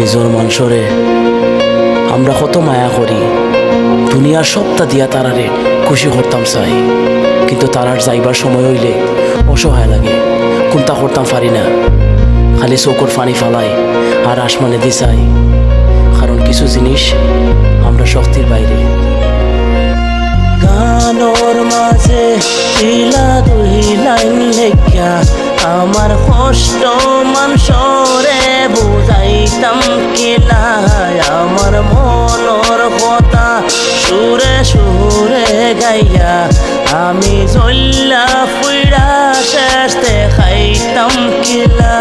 নিজর মানুষরে আমরা কত মায়া করি, দুনিয়ার সবটা দিয়া তারারে খুশি করতাম চাই, কিন্তু তারার যাইবার সময় হইলে অসহায় লাগে, কোনটা করতাম পারি না, খালি চোখর পানি ফালাই আর আসমানে দি চাই। কারণ কিছু জিনিস আমরা শক্তির বাইরে। গানোর মাঝে ইলা দুই লাইন লেখা আমার কষ্ট মানুষরে বুঝাইতাম কিলাই, আমার মনের কথা সুরে সুরে গাইয়া আমি জল্লা ফুইরা শেষ দেখাইতাম কিলা।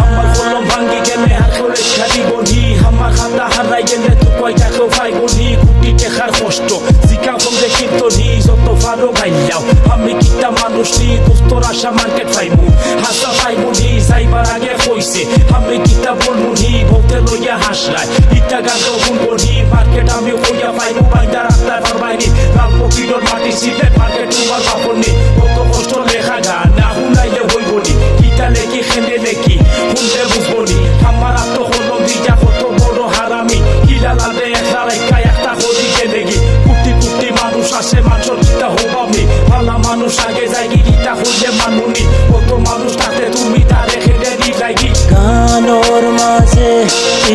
আমার কলম ভাঙ্গি গেলে আর করে খালি বলি, আমার খাতা হারাই গেলে তো কয় দেখো ভাই বলি, কোটি টেকার কষ্ট জিকা বলতে কিন্তু নি যত ভালো গাইলাও আমি কিটা মানুষ নি দোস্তর আশা মার্কেট পাইমু হাসা পাইমু নি যাইবার আগে কইছে আমি কিটা বলমু নি বলতে লইয়া হাসলাই ইটা গান তো শুনবো নি মার্কেট আমি কইয়া পাইমু বাইদা রাস্তায় পারবাইনি লাল পকিডর মাটি সিলেট মার্কেট তোমার বাপনি কত কষ্ট লেখা গান না শুনাইলে হইব নি কিটা লেখি খেলে লেখি শুনতে বুঝবো নি আমার আত্ম হলো দিয়া কত বড় হারামি কিলা লাদে একটা রেখা একটা হদিকে লেগি কুটি কুটি মানুষ আসে মানুষের কিটা হবামি ভালা মানুষ আগে যাইগি কিটা হইলে মানুনি কত মানুষ তাতে তুমি তারে খেলে নি লাগি। গানোর মাঝে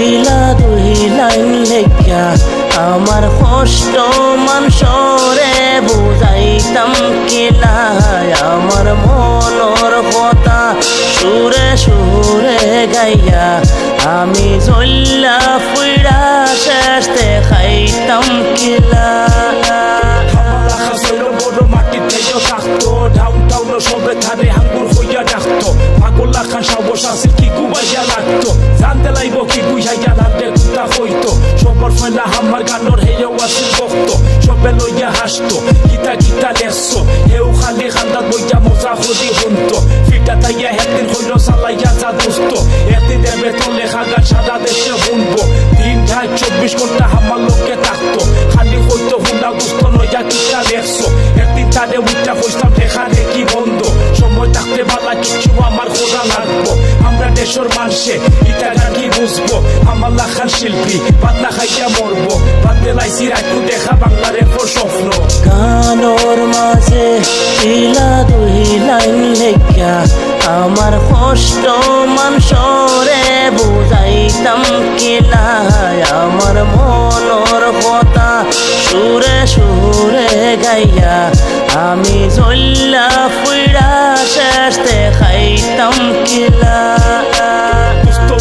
ইলা দুই লাইন লেখা আমার কষ্ট মানুষরে বুঝাইতাম কিলাই, আমার মনের কথা সুরে সুরে গাইয়া আমি জল্লা ফুইরা শেষ দেখাইতাম কিলা। সবে ধারে হাঙ্গুর হইয়া ডাকতো পাগলা খান সাবস আছে কি গুবাইয়া লাগতো জানতে লাইব কি বুঝাইয়া লাগতে কুতা হইতো সবার ফেলা আমার গানোর হেয়েও আসিল ভক্ত সবে লইয়া হাসতো গীতা গীতা লেসো হেউ খালি খান্দাত বইয়া মজা হদি শুনতো ফিটা তাইয়া একদিন হইল চালাইয়া যা দোস্ত একদিন দেবে তো লেখা গান সারা দেশে শুনবো দিন ঢাই 24 ঘন্টা আমার লোককে থাকতো খালি হইতো হুন্ডা দোস্ত লইয়া গীতা লেসো একদিন তারে উঠা হইতাম লেখা রেখি বন্ধ সময় থাকতে বালা কিছু আমার খোঁজা লাগবো আমরা দেশের মানুষে ইটা গান কি বুঝবো আমার লাখান শিল্পী পাতলা খাইয়া মরবো বাদে লাইছি রাখু দেখা বাংলার এরপর স্বপ্ন। গানোর মাঝে ইলা দুই লাইন লেখা আমার কষ্ট মানুষরে বুঝাইতাম কিলাই, আমার মনের কথা সুরে সুরে গাইয়া আমি জল্লা ফুইরা শেষ দেখাইতাম কিলা।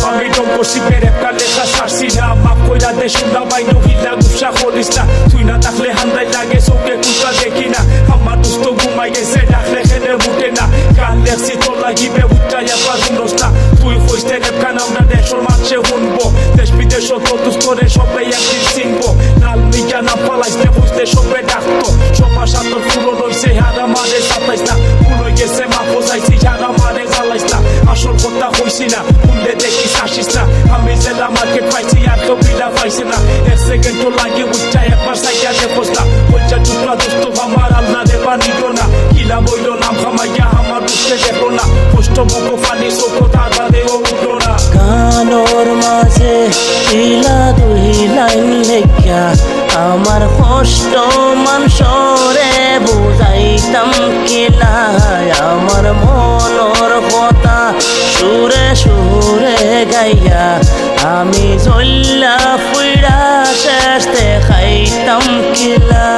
আমি শিবের একটা লেখা সারছি না মাপ কইরা দে শুনলা বাইনো হিলা গুসা করিস না তুই না থাকলে হান্দাই লাগে চোখে কুটা দেখি না আমার দুস্থ ঘুমাই গেছে ডাকলে খেলে উঠে না গান লেখছি তোর লাগিবে উঠাই একবার শুনোস না তুই কইতে রেপকান আমরা দেশের মানুষে শুনবো দেশ বিদেশ দুস্থরে সবাই একদিন চিনবো লাল মিয়া নাম পালাইতে বুঝতে সবে ডাকতো সবার সাথে পুরো রয়েছে হারা মারে সাতাইস না পুরো গেছে মা বোঝাইছি হারা মারে জ্বালাইস না আসল কথা কইছি না শুনলে দেখিস আসিস না আমি জেলা মার্কেট পাইছি আর কেউ বিলা পাইছে না এক সেকেন্ড তো লাগে উঠা একবার সাইডা দেখোস না পয়সা টুকরা দোস্ত আমার আল্লাহ রে পানিও না কিলা বইল নাম খামাইয়া আমার দুঃখে দেখো না কষ্ট মুখ ফানি চোখ তাড়াতেও উঠলো না। গানোর মাঝে ইলা দুই লাইন লেখা আমার কষ্ট মানুষরে বুঝাইতাম কিলাই, আমার মনের কথা সুরে সুরে গাইয়া আমি জল্লা ফুইরা শেষ দেখাইতাম কিলা।